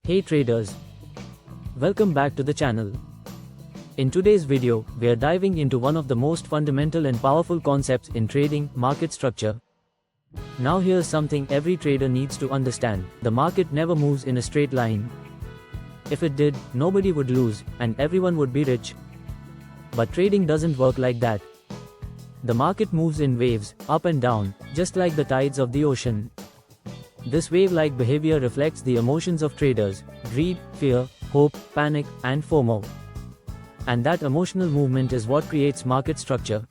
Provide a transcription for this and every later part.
Hey traders, welcome back to the channel. In today's video, we are diving into one of the most fundamental and powerful concepts in trading, market structure. Now here's something every trader needs to understand. The market never moves in a straight line. If it did, nobody would lose, and everyone would be rich. But trading doesn't work like that. The market moves in waves, up and down, just like the tides of the ocean. This wave-like behavior reflects the emotions of traders: greed, fear, hope, panic, and FOMO. And that emotional movement is what creates market structure.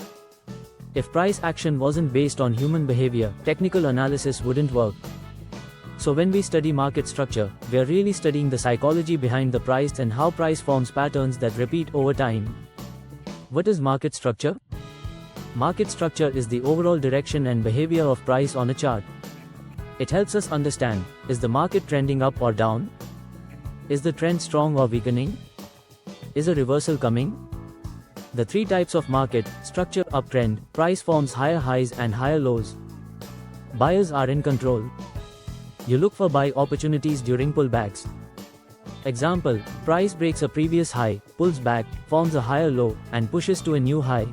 If price action wasn't based on human behavior, technical analysis wouldn't work. So when we study market structure, we are really studying the psychology behind the price and how price forms patterns that repeat over time. What is market structure? Market structure is the overall direction and behavior of price on a chart. It helps us understand, is the market trending up or down? Is the trend strong or weakening? Is a reversal coming? The three types of market structure: uptrend, price forms higher highs and higher lows. Buyers are in control. You look for buy opportunities during pullbacks. Example, price breaks a previous high, pulls back, forms a higher low, and pushes to a new high.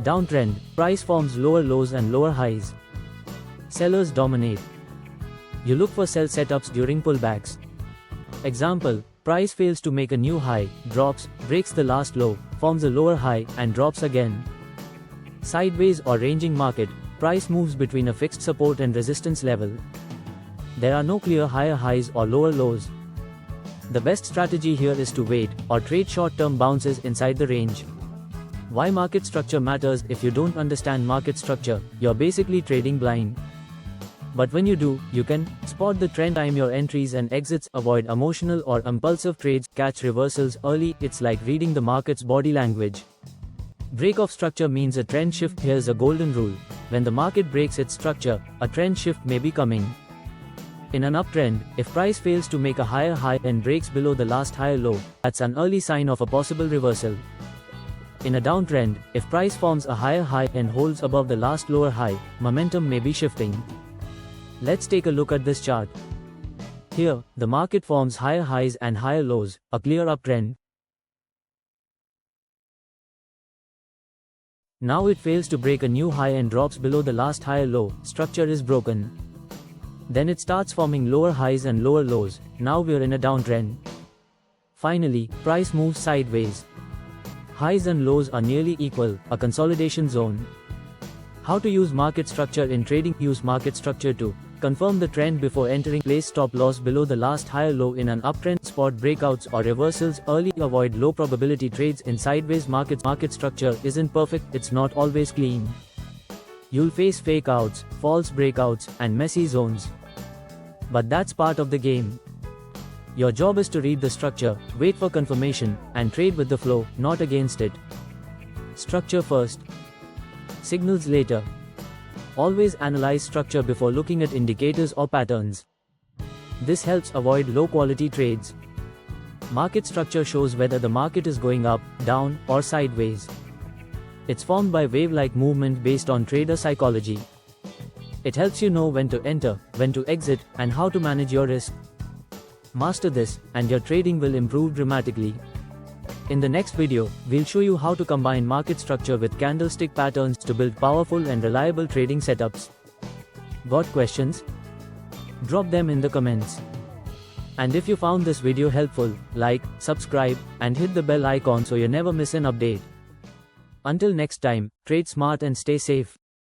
Downtrend, price forms lower lows and lower highs. Sellers dominate. You look for sell setups during pullbacks. Example, price fails to make a new high, drops, breaks the last low, forms a lower high, and drops again. Sideways or ranging market, price moves between a fixed support and resistance level. There are no clear higher highs or lower lows. The best strategy here is to wait, or trade short-term bounces inside the range. Why market structure matters? If you don't understand market structure, you're basically trading blind. But when you do, you can spot the trend, time your entries and exits, avoid emotional or impulsive trades, catch reversals early. It's like reading the market's body language. Break of structure means a trend shift. Here's a golden rule: when the market breaks its structure, a trend shift may be coming. In an uptrend, if price fails to make a higher high and breaks below the last higher low, that's an early sign of a possible reversal. In a downtrend, if price forms a higher high and holds above the last lower high, momentum may be shifting. Let's take a look at this chart. Here, the market forms higher highs and higher lows, a clear uptrend. Now it fails to break a new high and drops below the last higher low, structure is broken. Then it starts forming lower highs and lower lows, now we're in a downtrend. Finally, price moves sideways. Highs and lows are nearly equal, a consolidation zone. How to use market structure in trading? Use market structure to confirm the trend before entering, place stop loss below the last higher low in an uptrend, spot breakouts or reversals early, avoid low probability trades in sideways markets. Market structure isn't perfect, it's not always clean. You'll face fake outs, false breakouts, and messy zones. But that's part of the game. Your job is to read the structure, wait for confirmation, and trade with the flow, not against it. Structure first, signals later. Always analyze structure before looking at indicators or patterns. This helps avoid low-quality trades. Market structure shows whether the market is going up, down, or sideways. It's formed by wave-like movement based on trader psychology. It helps you know when to enter, when to exit, and how to manage your risk. Master this, and your trading will improve dramatically. In the next video, we'll show you how to combine market structure with candlestick patterns to build powerful and reliable trading setups. Got questions? Drop them in the comments. And if you found this video helpful, like, subscribe, and hit the bell icon so you never miss an update. Until next time, trade smart and stay safe.